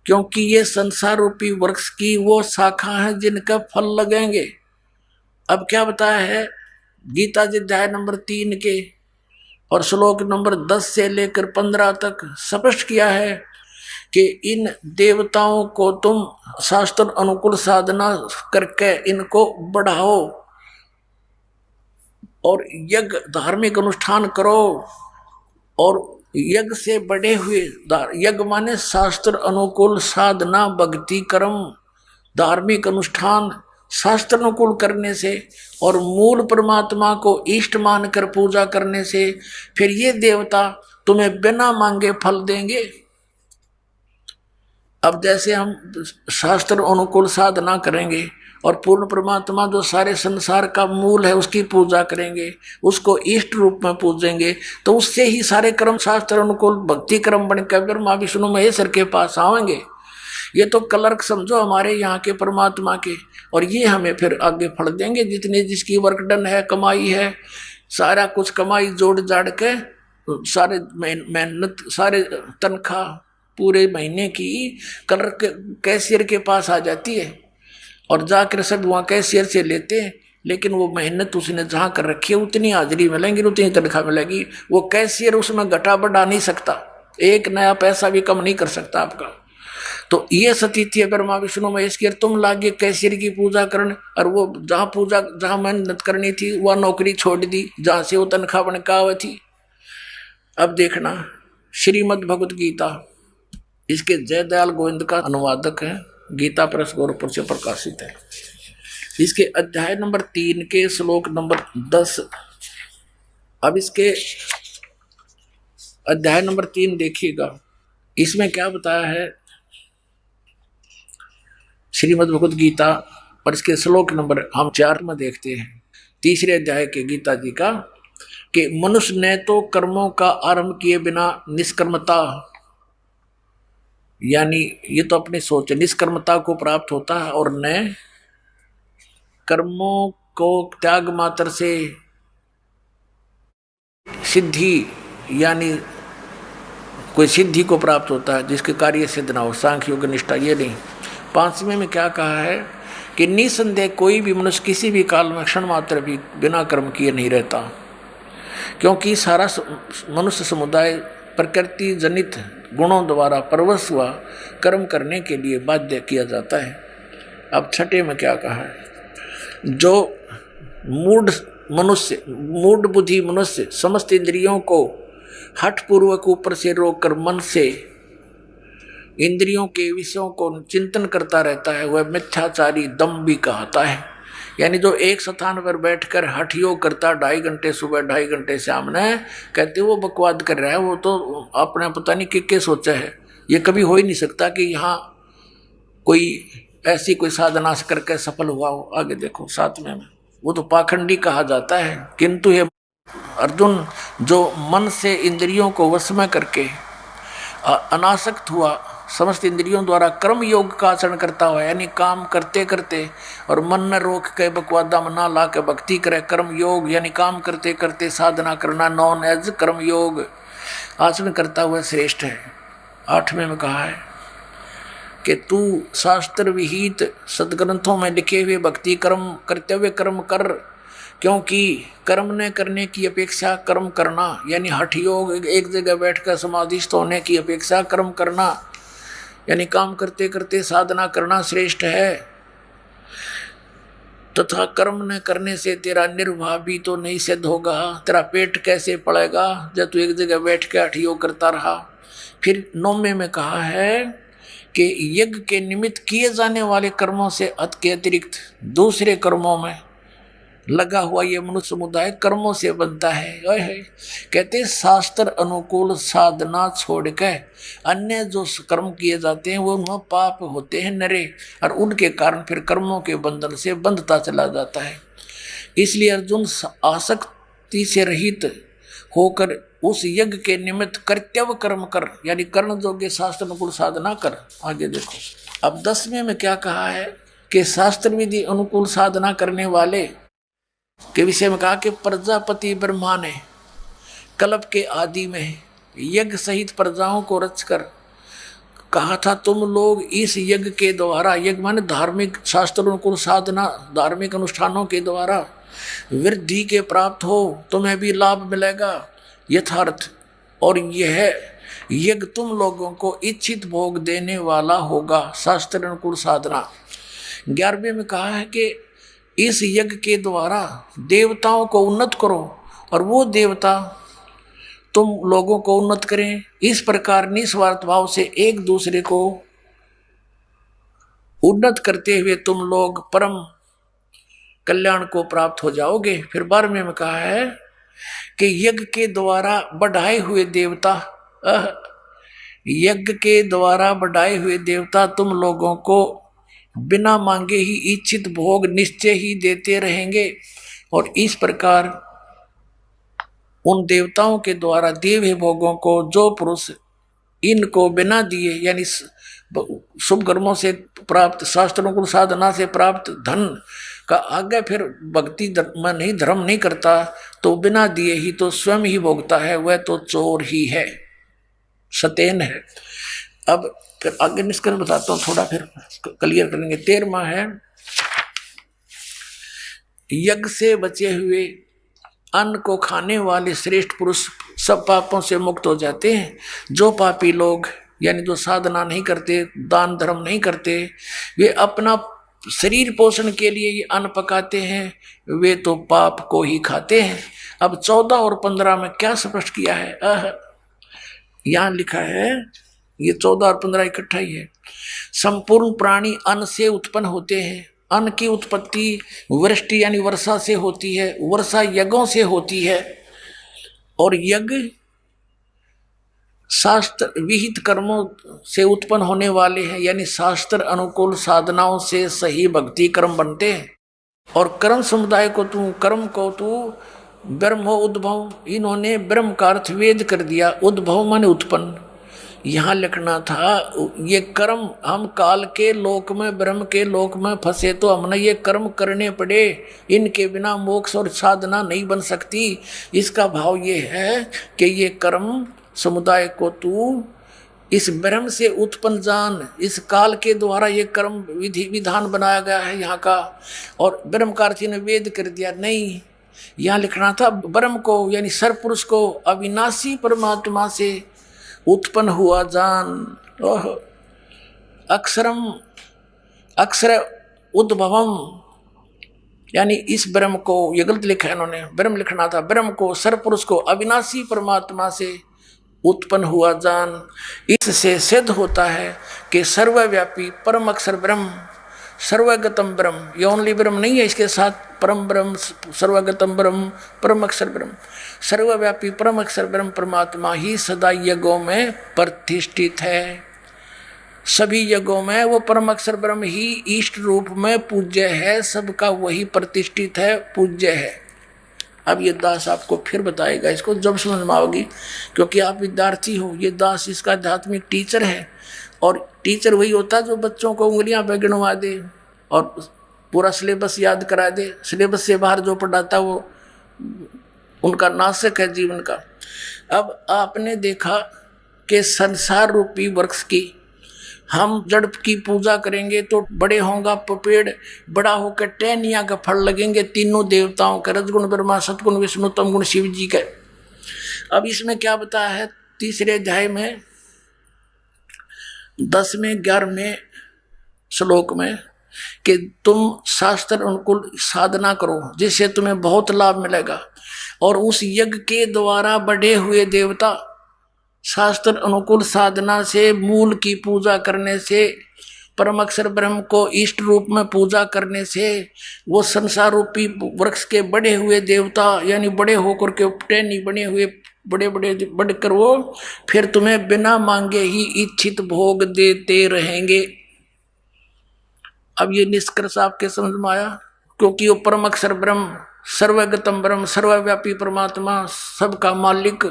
क्योंकि ये संसार रूपी वृक्ष की वो शाखा है जिनका फल लगेंगे। अब क्या बताया है गीता जी अध्याय नंबर 3 के और श्लोक नंबर 10 से लेकर 15 तक स्पष्ट किया है कि इन देवताओं को तुम शास्त्र अनुकूल साधना करके इनको बढ़ाओ और यज्ञ धार्मिक अनुष्ठान करो। और यज्ञ से बढ़े हुए, यज्ञ माने शास्त्र अनुकूल साधना, भक्ति कर्म, धार्मिक अनुष्ठान शास्त्र अनुकूल करने से और मूल परमात्मा को इष्ट मानकर पूजा करने से फिर ये देवता तुम्हें बिना मांगे फल देंगे। अब जैसे हम शास्त्र अनुकूल साधना करेंगे और पूर्ण परमात्मा जो सारे संसार का मूल है उसकी पूजा करेंगे, उसको इष्ट रूप में पूजेंगे, तो उससे ही सारे कर्म शास्त्र अनुकूल भक्ति कर्म बनकर ब्रह्मा विष्णु महेश्वर के पास आएंगे। ये तो क्लर्क समझो हमारे यहाँ के परमात्मा के, और ये हमें फिर आगे फल देंगे। जितने जिसकी वर्क डन है, कमाई है, सारा कुछ कमाई जोड़ जाड़ के सारे मेहनत, सारे तनख्वाह पूरे महीने की क्लर्क कैशियर के पास आ जाती है और जाकर सब वहाँ कैशियर से लेते हैं लेकिन वो मेहनत उसने जहां कर रखी है उतनी हाजिरी मिलेंगी, उतनी तनख्वाह मिलेगी। वो कैशियर उसमें घटा बढ़ा नहीं सकता, एक नया पैसा भी कम नहीं कर सकता आपका। तो ये सतीथी है ब्रह्मा विष्णु महेश की, तुम लागे कैशियर की पूजा करने, और वो जहां मेहनत करनी थी वह नौकरी छोड़ दी जहां से वो तनख्वाह बनका हुई थी। अब देखना श्रीमद् भगवत गीता, इसके जयदयाल गोविंद का अनुवादक है, गीता प्रेस गोरखपुर से प्रकाशित है। इसके अध्याय नंबर 3 के श्लोक नंबर 10। अब इसके अध्याय नंबर 3 देखिएगा, इसमें क्या बताया है श्रीमद् भगवत गीता, और इसके श्लोक नंबर हम 4 में देखते हैं, तीसरे अध्याय के गीता जी का, कि मनुष्य ने तो कर्मों का आरंभ किए बिना निष्कर्मता, यानी ये तो अपनी सोच निष्कर्मता को प्राप्त होता है, और न कर्मों को त्याग मात्र से सिद्धि, यानी कोई सिद्धि को प्राप्त होता है जिसके कार्य सिद्ध ना हो, सांख्य योग निष्ठा ये नहीं। 5वें में क्या कहा है कि निसंदेह कोई भी मनुष्य किसी भी काल में क्षण मात्र भी बिना कर्म किए नहीं रहता, क्योंकि सारा मनुष्य समुदाय प्रकृति जनित गुणों द्वारा परवश हुआ कर्म करने के लिए बाध्य किया जाता है। अब 6 में क्या कहा है, जो मूढ़ बुद्धि मनुष्य समस्त इंद्रियों को हठ पूर्वक ऊपर से रोककर मन से इंद्रियों के विषयों को चिंतन करता रहता है, वह मिथ्याचारी दम्भी कहता है। यानी जो एक स्थान पर बैठकर हठ योग करता 2.5 घंटे सुबह 2.5 घंटे शाम ने, कहते वो बकवाद कर रहा है, वो तो अपने पता नहीं क्या सोचा है। ये कभी हो ही नहीं सकता कि यहाँ कोई ऐसी कोई साधना करके सफल हुआ हो। आगे देखो 7वें में, वो तो पाखंडी कहा जाता है। किंतु ये अर्जुन जो मन से इंद्रियों को वश में करके अनासक्त हुआ, समस्त इंद्रियों द्वारा कर्म योग का आचरण करता हुआ, यानी काम करते करते और मन न रोक के बकवादा में ना ला के भक्ति करे, कर्म योग यानी काम करते करते साधना करना, नॉन एज कर्म योग आचरण करता हुआ श्रेष्ठ है। 8वें में कहा है कि तू शास्त्र विहित सदग्रंथों में लिखे हुए भक्ति कर्म करते हुए कर्म कर, क्योंकि कर्म न करने की अपेक्षा कर्म करना, यानी हठ योग एक जगह बैठकर समाधिस्थ होने की अपेक्षा कर्म करना, यानी काम करते करते साधना करना श्रेष्ठ है। तथा कर्म न करने से तेरा निर्वाह भी तो नहीं सिद्ध होगा, तेरा पेट कैसे पड़ेगा जब तू एक जगह बैठ के हठ योग करता रहा। फिर 9वें में कहा है कि यज्ञ के निमित्त किए जाने वाले कर्मों से के अतिरिक्त दूसरे कर्मों में लगा हुआ ये मनुष्य समुदाय कर्मों से बनता है। कहते शास्त्र अनुकूल साधना छोड़ के अन्य जो कर्म किए जाते हैं वो उनमें पाप होते हैं नरे, और उनके कारण फिर कर्मों के बंधन से बंधता चला जाता है। इसलिए अर्जुन आसक्ति से रहित होकर उस यज्ञ के निमित्त कर्तव्य कर्म कर, यानी कर्ण योग्य शास्त्र अनुकूल साधना कर। आगे देखो अब 10वें में क्या कहा है कि शास्त्र विधि अनुकूल साधना करने वाले के विषय में कहा कि प्रजापति ब्रह्मा ने कल्प के आदि में यज्ञ सहित प्रजाओं को रचकर कहा था, तुम लोग इस यज्ञ के द्वारा, यज्ञ माने धार्मिक शास्त्र अनुकूल साधना, धार्मिक अनुष्ठानों के द्वारा वृद्धि के प्राप्त हो, तुम्हें भी लाभ मिलेगा यथार्थ, और यह यज्ञ तुम लोगों को इच्छित भोग देने वाला होगा शास्त्र अनुकूल साधना। 11वें में कहा है कि इस यज्ञ के द्वारा देवताओं को उन्नत करो और वो देवता तुम लोगों को उन्नत करें। इस प्रकार निस्वार्थ भाव से एक दूसरे को उन्नत करते हुए तुम लोग परम कल्याण को प्राप्त हो जाओगे। फिर 12वें में कहा है कि यज्ञ के द्वारा बढ़ाए हुए देवता, यज्ञ के द्वारा बढ़ाए हुए देवता तुम लोगों को बिना मांगे ही इच्छित भोग निश्चय ही देते रहेंगे, और इस प्रकार उन देवताओं के द्वारा दिए हुए भोगों को जो पुरुष इनको बिना दिए, यानी शुभ कर्मों से प्राप्त शास्त्रों को साधना से प्राप्त धन का आगे फिर भक्ति में नहीं धर्म नहीं करता, तो बिना दिए ही तो स्वयं ही भोगता है, वह तो चोर ही है, सतेन है। अब फिर आगे निष्कर्ष बताता हूँ, थोड़ा फिर क्लियर करेंगे। 13वां है यज्ञ से बचे हुए अन्न को खाने वाले श्रेष्ठ पुरुष सब पापों से मुक्त हो जाते हैं। जो पापी लोग यानी जो साधना नहीं करते, दान धर्म नहीं करते, वे अपना शरीर पोषण के लिए ये अन्न पकाते हैं, वे तो पाप को ही खाते हैं। अब 14 और 15 में क्या स्पष्ट किया है? यहाँ लिखा है, ये 14 और 15 इकट्ठा ही है। संपूर्ण प्राणी अन्न से उत्पन्न होते हैं। अन्न की उत्पत्ति वृष्टि यानी वर्षा से होती है, वर्षा यज्ञों से होती है, और यज्ञ शास्त्र विहित कर्मों से उत्पन्न होने वाले हैं, यानी शास्त्र अनुकूल साधनाओं से सही भक्ति कर्म बनते हैं। और कर्म समुदाय को कर्म को ब्रह्म उद्भव, इन्होंने ब्रह्म का अर्थ वेद कर दिया, उद्भव माने उत्पन्न। यहाँ लिखना था ये कर्म, हम काल के लोक में ब्रह्म के लोक में फंसे तो हमने ये कर्म करने पड़े, इनके बिना मोक्ष और साधना नहीं बन सकती। इसका भाव ये है कि ये कर्म समुदाय को तू इस ब्रह्म से उत्पन्न जान, इस काल के द्वारा ये कर्म विधि विधान बनाया गया है यहाँ का, और ब्रह्म कार्य ने वेद कर दिया। नहीं, यहाँ लिखना था ब्रह्म को यानी सर्वपुरुष को अविनाशी परमात्मा से उत्पन्न हुआ जान। अक्षरम अक्षर उद्भवम, यानी इस ब्रह्म को, ये गलत लिखा है इन्होंने, ब्रह्म लिखना था, ब्रह्म को सर्वपुरुष को अविनाशी परमात्मा से उत्पन्न हुआ जान। इससे सिद्ध होता है कि सर्वव्यापी परम अक्षर ब्रह्म, सर्वगतम ब्रह्म, ये ओनली ब्रह्म नहीं है, इसके साथ परम ब्रह्म, सर्वगतम ब्रह्म, परम अक्षर ब्रह्म, सर्वव्यापी परम अक्षर ब्रह्म परमात्मा ही सदा यज्ञों में प्रतिष्ठित है। सभी यज्ञों में वो परम अक्षर ब्रह्म ही इष्ट रूप में पूज्य है, सबका वही प्रतिष्ठित है, पूज्य है। अब ये दास आपको फिर बताएगा, इसको जब समझ में आओगी, क्योंकि आप विद्यार्थी हो, ये दास इसका आध्यात्मिक टीचर है। और टीचर वही होता है जो बच्चों को उंगलियां पे गिनवा दे और पूरा सिलेबस याद करा दे। सिलेबस से बाहर जो पढ़ाता वो उनका नाशक है जीवन का। अब आपने देखा कि संसार रूपी वृक्ष की हम जड़ की पूजा करेंगे तो बड़े होगा पेड़, बड़ा होकर टहनिया का फल लगेंगे, तीनों देवताओं के, रजगुण ब्रह्मा, सतगुण विष्णु, तम गुण शिव जी के। अब इसमें क्या बताया है 3 अध्याय में 10वें 11वें श्लोक में कि तुम शास्त्र अनुकूल साधना करो जिससे तुम्हें बहुत लाभ मिलेगा, और उस यज्ञ के द्वारा बढ़े हुए देवता शास्त्र अनुकूल साधना से, मूल की पूजा करने से, परम अक्षर ब्रह्म को इष्ट रूप में पूजा करने से, वो संसार रूपी वृक्ष के बढ़े हुए देवता यानी बड़े होकर के टहनी बने हुए बड़े बड़े बढ़कर वो फिर तुम्हें बिना मांगे ही इच्छित भोग देते रहेंगे। अब ये निष्कर्ष आपके समझ में आया, क्योंकि वो परम अक्षर ब्रह्म, सर्वगतम ब्रह्म, सर्वव्यापी परमात्मा, सबका मालिक,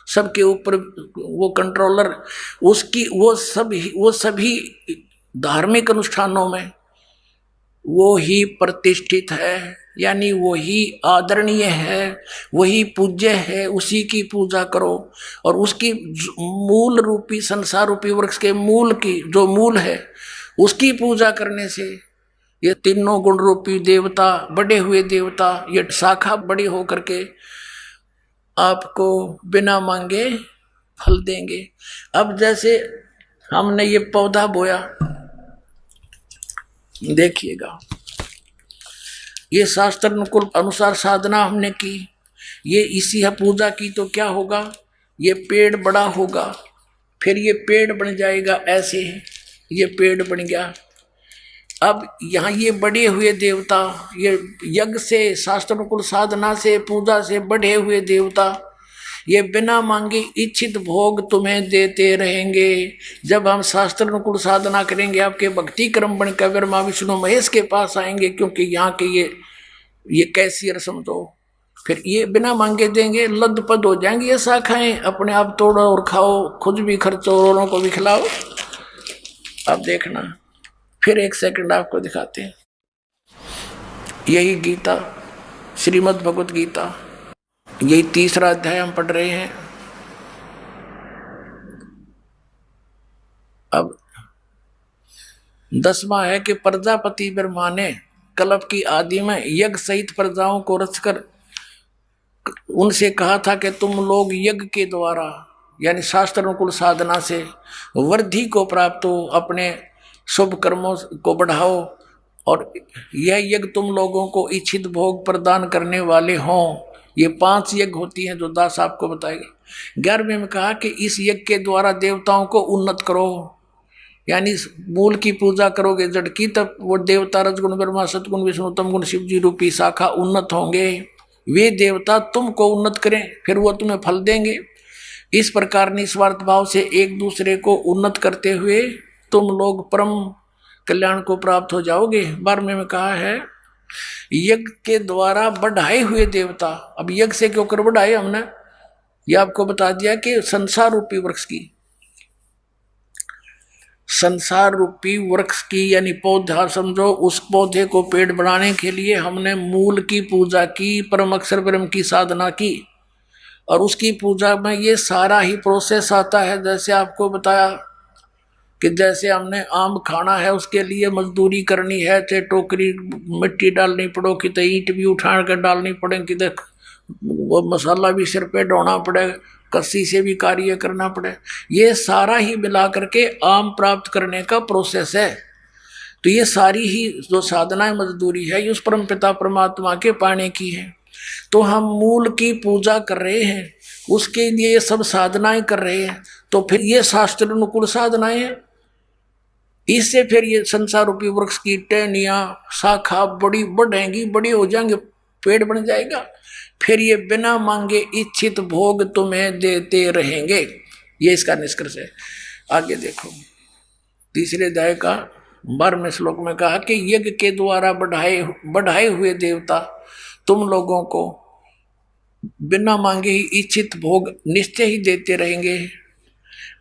सबके ऊपर वो कंट्रोलर, उसकी वो सभी धार्मिक अनुष्ठानों में वो ही प्रतिष्ठित है, यानी वही आदरणीय है, वही पूज्य है, उसी की पूजा करो। और उसकी मूल रूपी संसार रूपी वृक्ष के मूल की जो मूल है उसकी पूजा करने से ये तीनों गुण रूपी देवता, बढ़े हुए देवता, ये शाखा बड़ी होकर के आपको बिना मांगे फल देंगे। अब जैसे हमने ये पौधा बोया, देखिएगा, ये शास्त्र अनुसार साधना हमने की, ये इसी है पूजा की, तो क्या होगा, ये पेड़ बड़ा होगा, फिर ये पेड़ बन जाएगा, ऐसे ये पेड़ बन गया। अब यहाँ ये बढ़े हुए देवता, ये यज्ञ से, शास्त्र अनुकूल साधना से, पूजा से बढ़े हुए देवता, ये बिना मांगे इच्छित भोग तुम्हें देते रहेंगे। जब हम शास्त्र अनुकूल साधना करेंगे, आपके भक्ति क्रम बनकर ब्रह्मा विष्णु महेश के पास आएंगे, क्योंकि यहाँ के ये कैसी रस्म, तो फिर ये बिना मांगे देंगे, लदपद हो जाएंगे ये शाखाएं, अपने आप तोड़ो और खाओ, खुद भी खर्चो, औरों को भी खिलाओ। अब देखना, फिर 1 सेकंड आपको दिखाते हैं। यही गीता, श्रीमद् भगवत गीता, यही 3रा अध्याय हम पढ़ रहे हैं। अब 10वां है कि प्रजापति ब्रह्मा ने कल्प की आदि में यज्ञ सहित प्रजाओं को रचकर उनसे कहा था कि तुम लोग यज्ञ के द्वारा यानी शास्त्र अनुकूल साधना से वृद्धि को प्राप्त हो, अपने शुभ कर्मों को बढ़ाओ और यह यज्ञ तुम लोगों को इच्छित भोग प्रदान करने वाले हों। ये 5 यज्ञ होती हैं जो दास आपको बताएगा। 11वें में कहा कि इस यज्ञ के द्वारा देवताओं को उन्नत करो, यानी मूल की पूजा करोगे जड़ की, तब वो देवता रजगुण ब्रह्मा सतगुण विष्णु तम गुण शिव जी रूपी शाखा उन्नत होंगे। वे देवता तुमको उन्नत करें, फिर वो तुम्हें फल देंगे। इस प्रकार निस्वार्थ भाव से एक दूसरे को उन्नत करते हुए तुम लोग परम कल्याण को प्राप्त हो जाओगे। 12वें में कहा है यज्ञ के द्वारा बढ़ाए हुए देवता। अब यज्ञ से क्यों कर बढ़ाए हमने, ये आपको बता दिया कि संसार रूपी वृक्ष की, संसार रूपी वृक्ष की यानी पौधा समझो, उस पौधे को पेड़ बनाने के लिए हमने मूल की पूजा की, परम अक्षर ब्रह्म की साधना की, और उसकी पूजा में ये सारा ही प्रोसेस आता है। जैसे आपको बताया कि जैसे हमने आम खाना है उसके लिए मजदूरी करनी है, चाहे टोकरी मिट्टी डालनी पड़ो, कि तो ईंट भी उठा कर डालनी पड़े, कि वो मसाला भी सिर पे ढोना पड़े, कस्सी से भी कार्य करना पड़े। ये सारा ही मिला करके आम प्राप्त करने का प्रोसेस है। तो ये सारी ही जो साधना मजदूरी है ये उस परम पिता परमात्मा के पाने की है। तो हम मूल की पूजा कर रहे हैं, उसके लिए ये सब साधनाएं कर रहे हैं, तो फिर ये शास्त्र अनुकूल साधनाएं हैं। इससे फिर ये संसार रूपी वृक्ष की टहनियां शाखा बड़ी बढ़ेंगी, बड़ी हो जाएंगे, पेड़ बन जाएगा, फिर ये बिना मांगे इच्छित भोग तुम्हें देते रहेंगे। ये इसका निष्कर्ष है। आगे देखो 3 अध्याय का 12वें श्लोक में कहा कि यज्ञ के द्वारा बढ़ाए हुए देवता तुम लोगों को बिना मांगे ही इच्छित भोग निश्चय ही देते रहेंगे।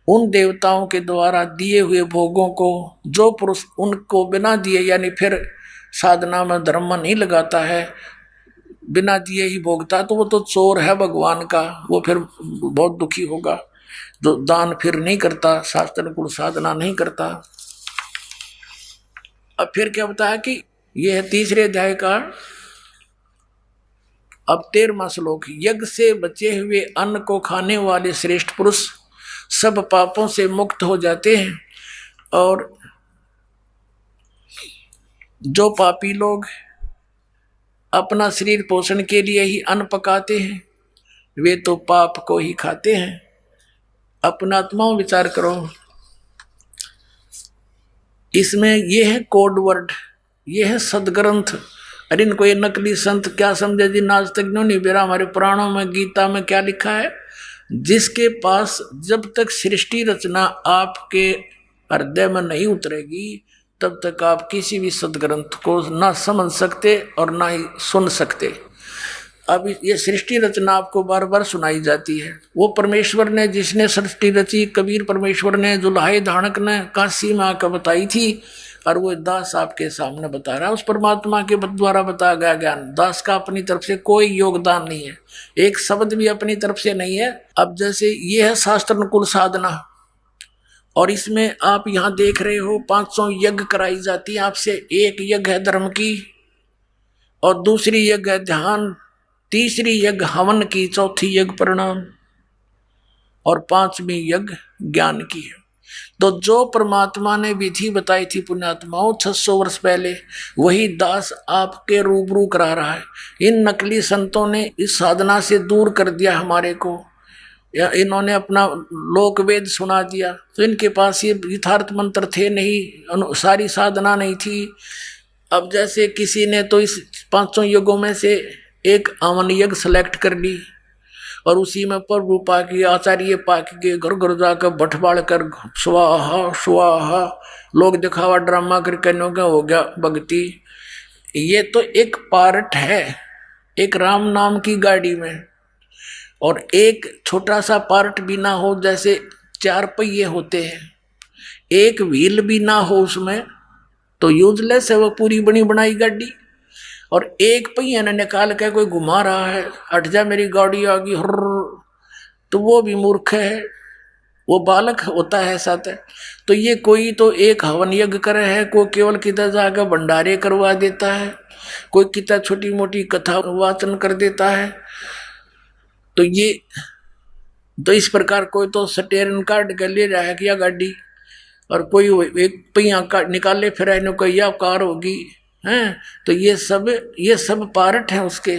उन देवताओं के द्वारा दिए हुए भोगों को जो पुरुष उनको बिना दिए यानी फिर साधना में धर्म नहीं लगाता है, बिना दिए ही भोगता, तो वो तो चोर है भगवान का, वो फिर बहुत दुखी होगा। जो दान फिर नहीं करता, शास्त्र अनुकूल साधना नहीं करता। अब फिर क्या बताया कि यह है 3 अध्याय का अब 13वां श्लोक। यज्ञ से बचे हुए अन्न को खाने वाले श्रेष्ठ पुरुष सब पापों से मुक्त हो जाते हैं, और जो पापी लोग अपना शरीर पोषण के लिए ही अन्न पकाते हैं वे तो पाप को ही खाते हैं। अपना आत्मा विचार करो, इसमें यह है कोड वर्ड, यह है सदग्रंथ। अरे इनको ये नकली संत क्या समझे जी, आज तक नहीं बेरा। हमारे पुराणों में गीता में क्या लिखा है, जिसके पास जब तक सृष्टि रचना आपके हृदय में नहीं उतरेगी तब तक आप किसी भी सदग्रंथ को ना समझ सकते और ना ही सुन सकते। अब ये सृष्टि रचना आपको बार बार सुनाई जाती है। वो परमेश्वर ने जिसने सृष्टि रची, कबीर परमेश्वर ने, जुल्हाए धाणक ने काशी में आकर बताई थी, और वो दास आपके सामने बता रहा है। उस परमात्मा के द्वारा बताया गया ज्ञान, दास का अपनी तरफ से कोई योगदान नहीं है, एक शब्द भी अपनी तरफ से नहीं है। अब जैसे ये है शास्त्र अनुकूल साधना, और इसमें आप यहाँ देख रहे हो 500 यज्ञ कराई जाती है आपसे। एक यज्ञ है धर्म की, और दूसरी यज्ञ है ध्यान, तीसरी यज्ञ हवन की, चौथी यज्ञ प्रणाम, और 5वीं यज्ञ ज्ञान की है। तो जो परमात्मा ने विधि बताई थी पुण्यात्माओं 600 वर्ष पहले, वही दास आपके रूबरू करा रहा है। इन नकली संतों ने इस साधना से दूर कर दिया हमारे को, या इन्होंने अपना लोक वेद सुना दिया। तो इनके पास ये यथार्थ मंत्र थे नहीं, सारी साधना नहीं थी। अब जैसे किसी ने तो इस 500 युगों में से एक आवन यज्ञ सेलेक्ट कर ली, और उसी में प्रभु पाकी आचार्य पाकी के घर घर जाकर बठबाड़ कर स्वाहा स्वाहा लोग दिखावा ड्रामा करके हो गया भक्ति। ये तो एक पार्ट है एक राम नाम की गाड़ी में, और एक छोटा सा पार्ट भी ना हो, जैसे 4 पहिए होते हैं, एक व्हील भी ना हो उसमें तो यूजलेस है वो पूरी बनी बनाई गाड़ी। और एक पहिया ने निकाल के कोई घुमा रहा है, हट जा मेरी गाड़ी आ गई, तो वो भी मूर्ख है। वो बालक होता है साथ। तो ये कोई तो एक हवन यज्ञ करे है, कोई केवल कितना जाकर भंडारे करवा देता है, कोई कितना छोटी मोटी कथा वाचन कर देता है। तो इस प्रकार कोई तो स्टेरिंग काट के ले रहा है क्या गाड़ी, और कोई एक पहिया निकाले फिर इन्हें कोई या कार होगी हैं। तो ये सब पार्ट हैं उसके,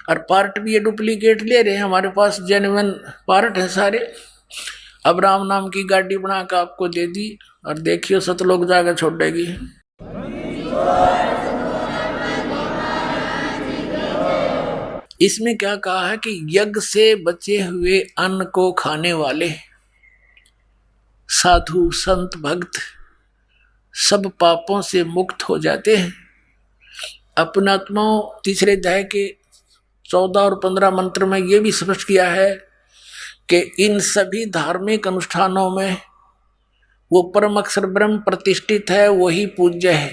और पार्ट भी ये डुप्लीकेट ले रहे हैं, हमारे पास जेन्युइन पार्ट है सारे। अब राम नाम की गाड़ी बना कर आपको दे दी, और देखियो सतलोक जाकर छोड़ेगी। इसमें क्या कहा है कि यज्ञ से बचे हुए अन्न को खाने वाले साधु संत भक्त सब पापों से मुक्त हो जाते हैं। अपनात्माओं तीसरे अध्याय के 14 और 15 मंत्र में यह भी स्पष्ट किया है कि इन सभी धार्मिक अनुष्ठानों में वो परम अक्षर ब्रह्म प्रतिष्ठित है, वही पूज्य है।